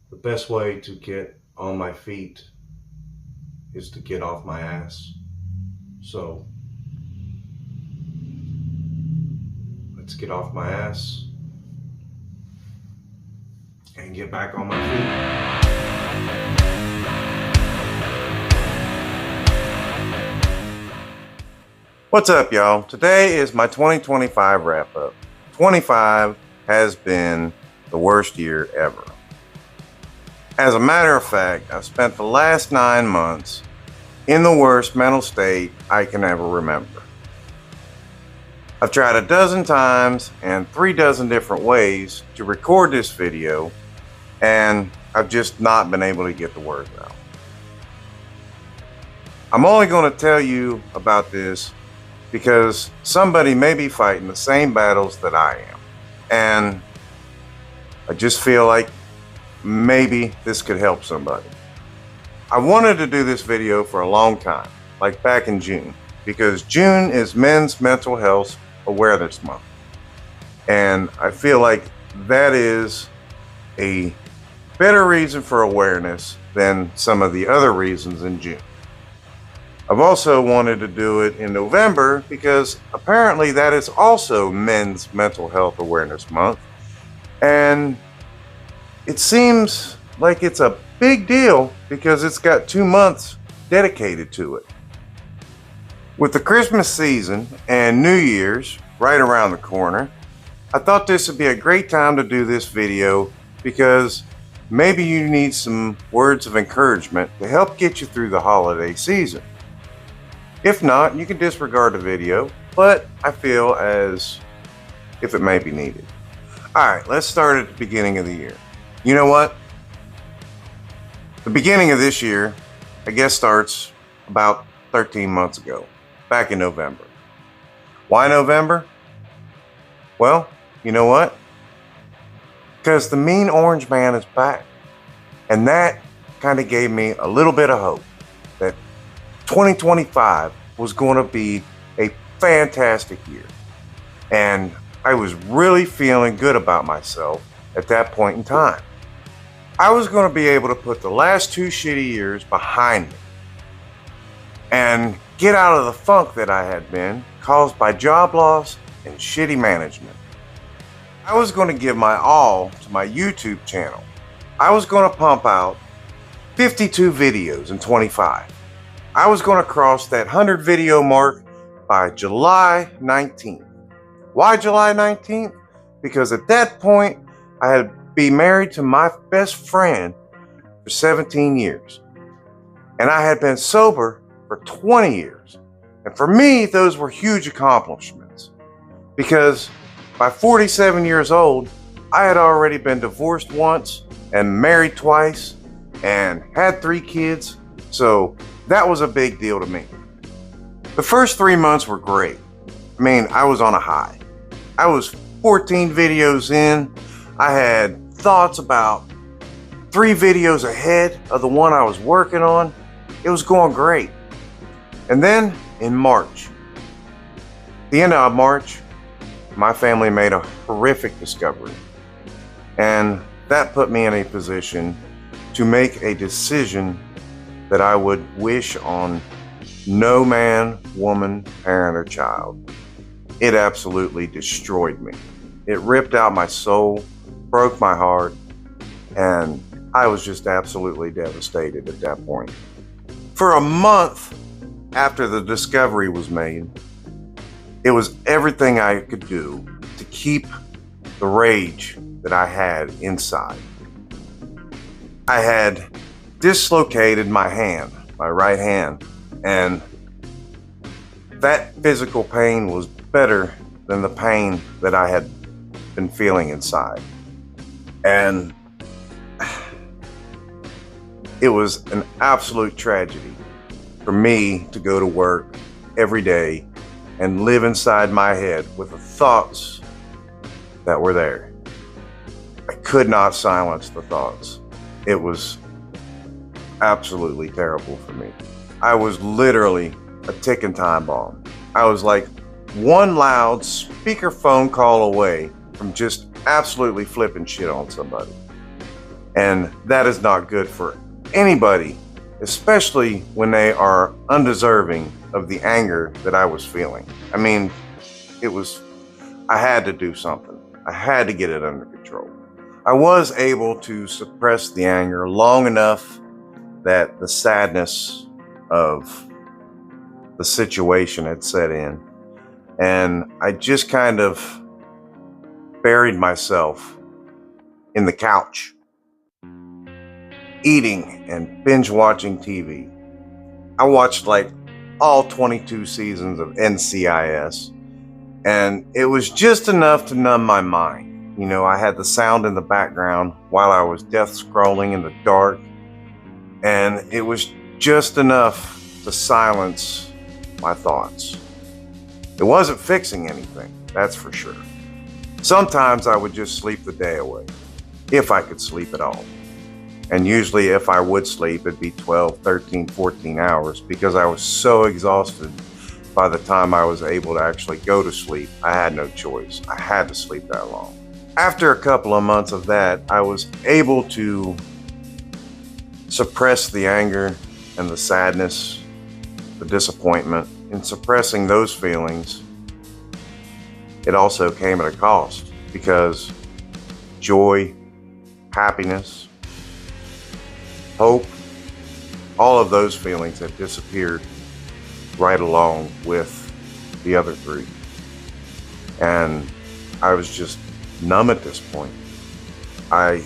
The best way to get on my feet is to get off my ass. So let's get off my ass and get back on my feet. What's up, y'all? Today is my 2025 wrap up. 25 has been the worst year ever. As a matter of fact, I've spent the last 9 months in the worst mental state I can ever remember. I've tried a dozen times and 3 dozen different ways to record this video, and I've just not been able to get the words out. I'm only going to tell you about this because somebody may be fighting the same battles that I am, and I just feel like maybe this could help somebody. I wanted to do this video for a long time, like back in June, because June is Men's Mental Health Awareness Month. And I feel like that is a better reason for awareness than some of the other reasons in June. I've also wanted to do it in November because apparently that is also Men's Mental Health Awareness Month. And it seems like it's a big deal because it's got 2 months dedicated to it. With the Christmas season and New Year's right around the corner, I thought this would be a great time to do this video because maybe you need some words of encouragement to help get you through the holiday season. If not, you can disregard the video, but I feel as if it may be needed. Alright, let's start at the beginning of the year. You know what? The beginning of this year, I guess, starts about 13 months ago, back in November. Why November? Well, you know what? Because the mean orange man is back. And that kind of gave me a little bit of hope that 2025 was going to be a fantastic year. And I was really feeling good about myself at that point in time. I was going to be able to put the last 2 shitty years behind me and get out of the funk that I had been caused by job loss and shitty management. I was going to give my all to my YouTube channel. I was going to pump out 52 videos in 25. I was going to cross that 100 video mark by July 19th. Why July 19th? Because at that point, I had been married to my best friend for 17 years. And I had been sober for 20 years. And for me, those were huge accomplishments. Because by 47 years old, I had already been divorced once and married twice and had 3 kids. So that was a big deal to me. The first 3 months were great. I mean, I was on a high. I was 14 videos in. I had thoughts about 3 videos ahead of the one I was working on. It was going great. And then in March, the end of March, my family made a horrific discovery. And that put me in a position to make a decision that I would wish on no man, woman, parent, or child. It absolutely destroyed me. It ripped out my soul, broke my heart, and I was just absolutely devastated at that point. For a month after the discovery was made, it was everything I could do to keep the rage that I had inside. I had dislocated my hand, my right hand, and that physical pain was better than the pain that I had been feeling inside. And it was an absolute tragedy for me to go to work every day and live inside my head with the thoughts that were there. I could not silence the thoughts. It was absolutely terrible for me. I was literally a ticking time bomb. I was like one loud speaker phone call away from just absolutely flipping shit on somebody. And that is not good for anybody, especially when they are undeserving of the anger that I was feeling. I mean, I had to do something. I had to get it under control. I was able to suppress the anger long enough that the sadness of the situation had set in. And I just kind of buried myself in the couch, eating and binge watching TV. I watched like all 22 seasons of NCIS, and it was just enough to numb my mind. You know, I had the sound in the background while I was death scrolling in the dark, and it was just enough to silence my thoughts. It wasn't fixing anything, that's for sure. Sometimes I would just sleep the day away, if I could sleep at all. And usually if I would sleep, it'd be 12, 13, 14 hours because I was so exhausted by the time I was able to actually go to sleep. I had no choice. I had to sleep that long. After a couple of months of that, I was able to suppress the anger and the sadness, the disappointment. In suppressing those feelings, it also came at a cost because joy, happiness, hope, all of those feelings had disappeared right along with the other three. And I was just numb at this point. I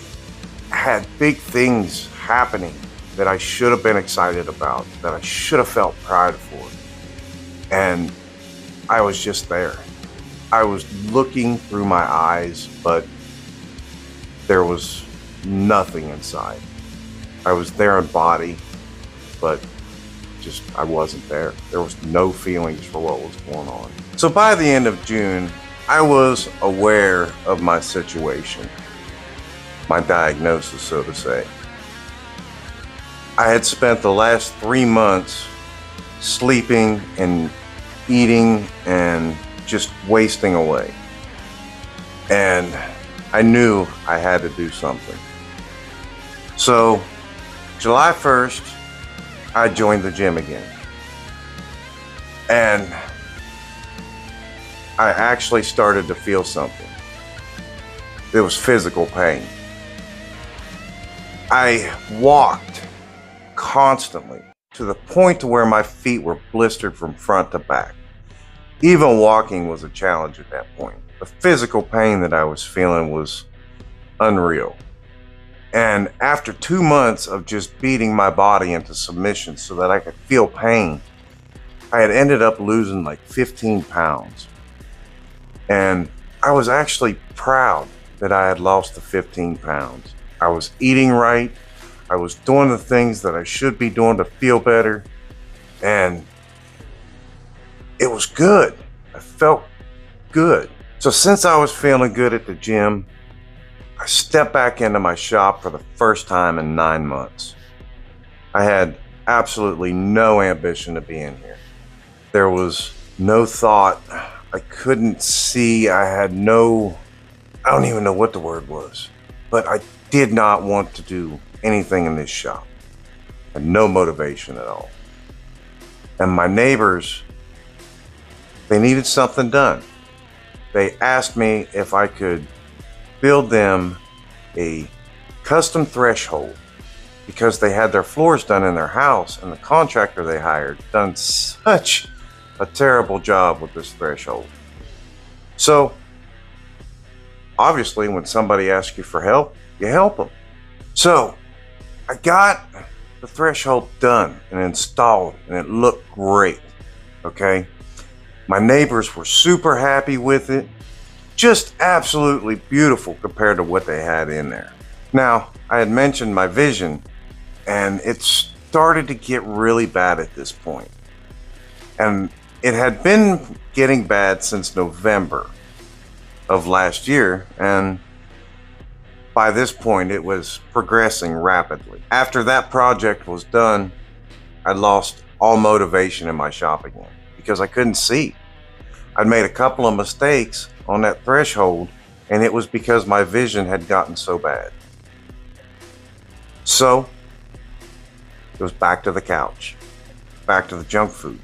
had big things happening that I should have been excited about, that I should have felt pride for. And I was just there. I was looking through my eyes, but there was nothing inside. I was there in body, but just I wasn't there. There was no feelings for what was going on. So by the end of June, I was aware of my situation, my diagnosis, so to say. I had spent the last 3 months sleeping and eating and just wasting away. And I knew I had to do something. So July 1st, I joined the gym again. And I actually started to feel something. It was physical pain. I walked constantly to the point to where my feet were blistered from front to back. Even walking was a challenge at that point. The physical pain that I was feeling was unreal. And after 2 months of just beating my body into submission so that I could feel pain, I had ended up losing like 15 pounds. And I was actually proud that I had lost the 15 pounds. I was eating right. I was doing the things that I should be doing to feel better. And it was good. I felt good. So since I was feeling good at the gym, I stepped back into my shop for the first time in 9 months. I had absolutely no ambition to be in here. There was no thought. I couldn't see. I don't even know what the word was, but I did not want to do anything in this shop. I had no motivation at all. And my neighbors, they needed something done. They asked me if I could build them a custom threshold because they had their floors done in their house and the contractor they hired done such a terrible job with this threshold. So obviously when somebody asks you for help, you help them. So I got the threshold done and installed and it looked great, okay? My neighbors were super happy with it. Just absolutely beautiful compared to what they had in there. Now, I had mentioned my vision and it started to get really bad at this point. And it had been getting bad since November of last year, and by this point it was progressing rapidly. After that project was done, I lost all motivation in my shop again because I couldn't see. I'd made a couple of mistakes on that threshold, and it was because my vision had gotten so bad. So it was back to the couch, back to the junk food.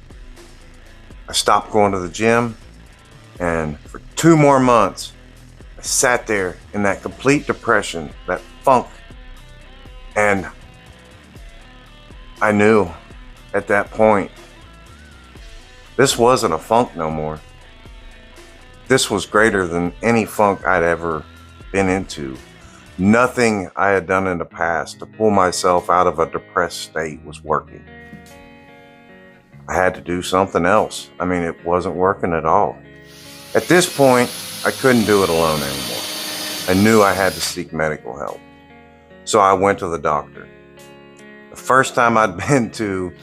I stopped going to the gym, and for 2 more months, I sat there in that complete depression, that funk. And I knew at that point, this wasn't a funk no more. This was greater than any funk I'd ever been into. Nothing I had done in the past to pull myself out of a depressed state was working. I had to do something else. I mean, it wasn't working at all. At this point, I couldn't do it alone anymore. I knew I had to seek medical help. So I went to the doctor. The first time I'd been to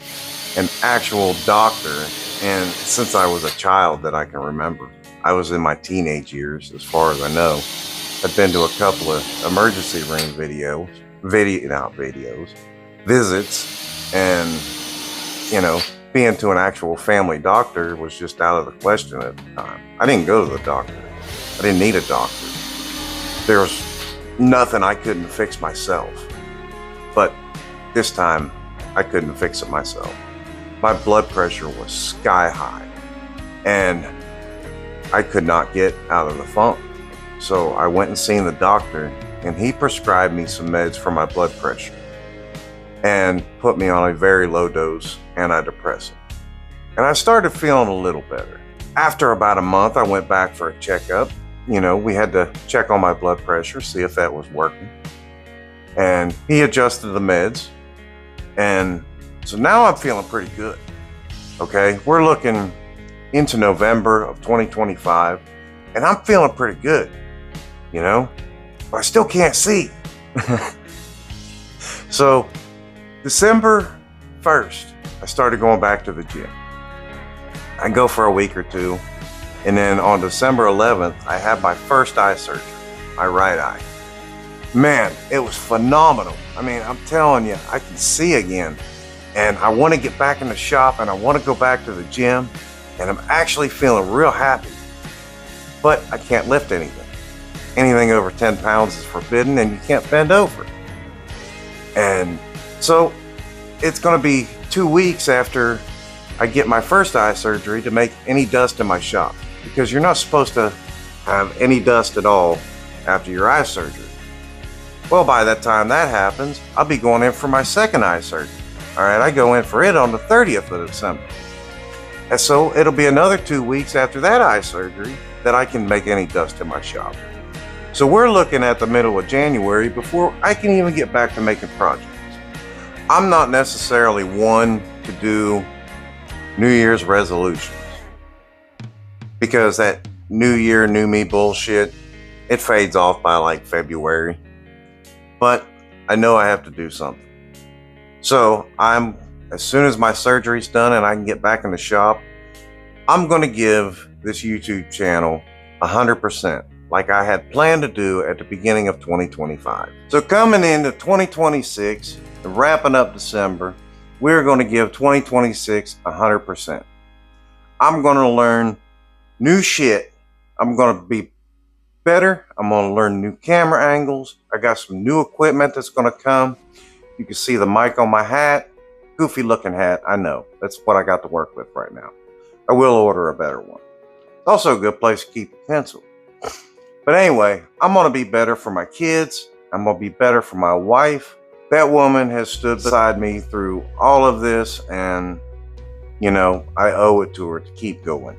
an actual doctor, and since I was a child that I can remember, I was in my teenage years, as far as I know. I'd been to a couple of emergency room visits, and, being to an actual family doctor was just out of the question at the time. I didn't go to the doctor. I didn't need a doctor. There was nothing I couldn't fix myself. But this time, I couldn't fix it myself. My blood pressure was sky high, and I could not get out of the funk. So I went and seen the doctor, and he prescribed me some meds for my blood pressure and put me on a very low dose antidepressant. And I started feeling a little better. After about a month, I went back for a checkup. We had to check on my blood pressure, see if that was working. And he adjusted the meds. And so now I'm feeling pretty good. Okay, we're looking into November of 2025, and I'm feeling pretty good, but I still can't see. So December 1st, I started going back to the gym. I go for a week or two, and then on December 11th, I had my first eye surgery, my right eye. Man, it was phenomenal. I mean, I'm telling you, I can see again, and I want to get back in the shop, and I want to go back to the gym, and I'm actually feeling real happy. But I can't lift anything. Anything over 10 pounds is forbidden, and you can't bend over. And so it's going to be 2 weeks after I get my first eye surgery to make any dust in my shop, because you're not supposed to have any dust at all after your eye surgery. Well, by that time that happens, I'll be going in for my second eye surgery. All right, I go in for it on the 30th of December. And so it'll be another 2 weeks after that eye surgery that I can make any dust in my shop. So we're looking at the middle of January before I can even get back to making projects. I'm not necessarily one to do New Year's resolutions, because that New Year, new me bullshit, it fades off by like February. But I know I have to do something. So as soon as my surgery's done and I can get back in the shop, I'm going to give this YouTube channel 100%, like I had planned to do at the beginning of 2025. So coming into 2026 and wrapping up December, we're going to give 2026 100%. I'm going to learn new shit. I'm going to be better. I'm going to learn new camera angles. I got some new equipment that's going to come. You can see the mic on my hat. Goofy looking hat, I know. That's what I got to work with right now. I will order a better one. It's also a good place to keep a pencil. But anyway, I'm going to be better for my kids. I'm going to be better for my wife. That woman has stood beside me through all of this, and, I owe it to her to keep going,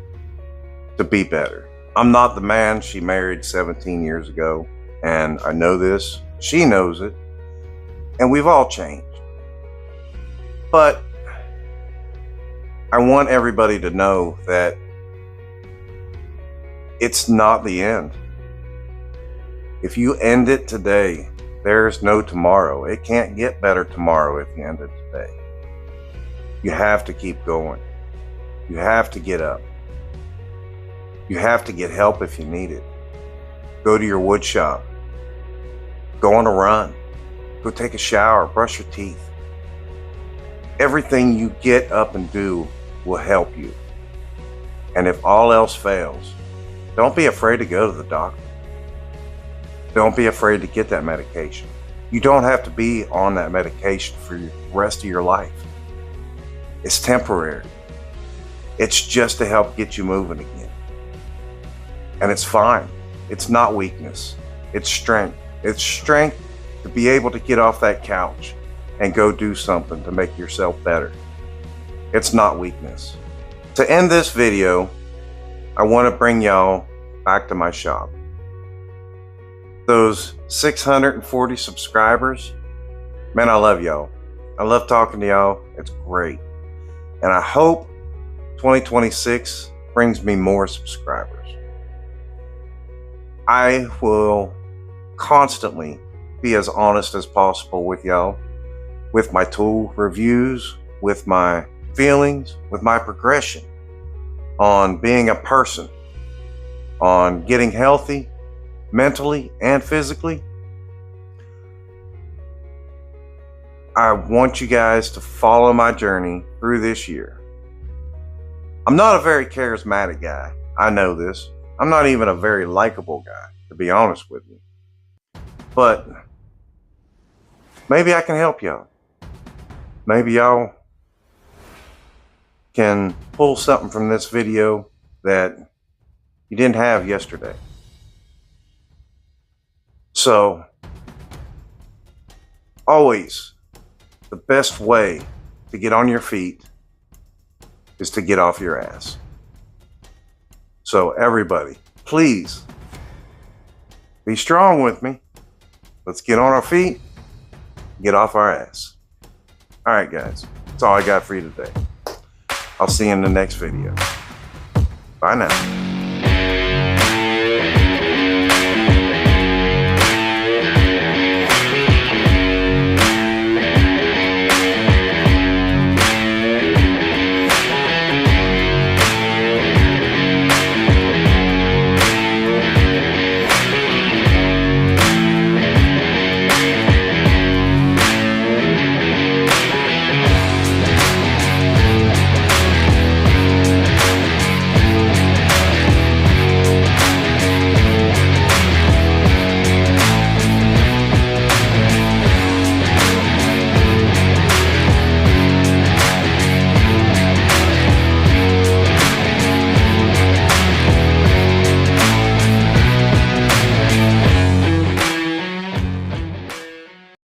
to be better. I'm not the man she married 17 years ago, and I know this. She knows it, and we've all changed. But I want everybody to know that it's not the end. If you end it today, there's no tomorrow. It can't get better tomorrow if you end it today. You have to keep going. You have to get up. You have to get help if you need it. Go to your wood shop. Go on a run. Go take a shower. Brush your teeth. Everything you get up and do will help you. And if all else fails, don't be afraid to go to the doctor. Don't be afraid to get that medication. You don't have to be on that medication for the rest of your life. It's temporary. It's just to help get you moving again. And it's fine. It's not weakness. It's strength. It's strength to be able to get off that couch and go do something to make yourself better. It's not weakness. To end this video, I want to bring y'all back to my shop. Those 640 subscribers, man, I love y'all. I love talking to y'all. It's great. And I hope 2026 brings me more subscribers. I will constantly be as honest as possible with y'all, with my tool reviews, with my feelings, with my progression on being a person, on getting healthy mentally and physically. I want you guys to follow my journey through this year. I'm not a very charismatic guy. I know this. I'm not even a very likable guy, to be honest with you. But maybe I can help y'all. Maybe y'all can pull something from this video that you didn't have yesterday. So, always, the best way to get on your feet is to get off your ass. So everybody, please, be strong with me. Let's get on our feet, get off our ass. All right, guys, that's all I got for you today. I'll see you in the next video. Bye now.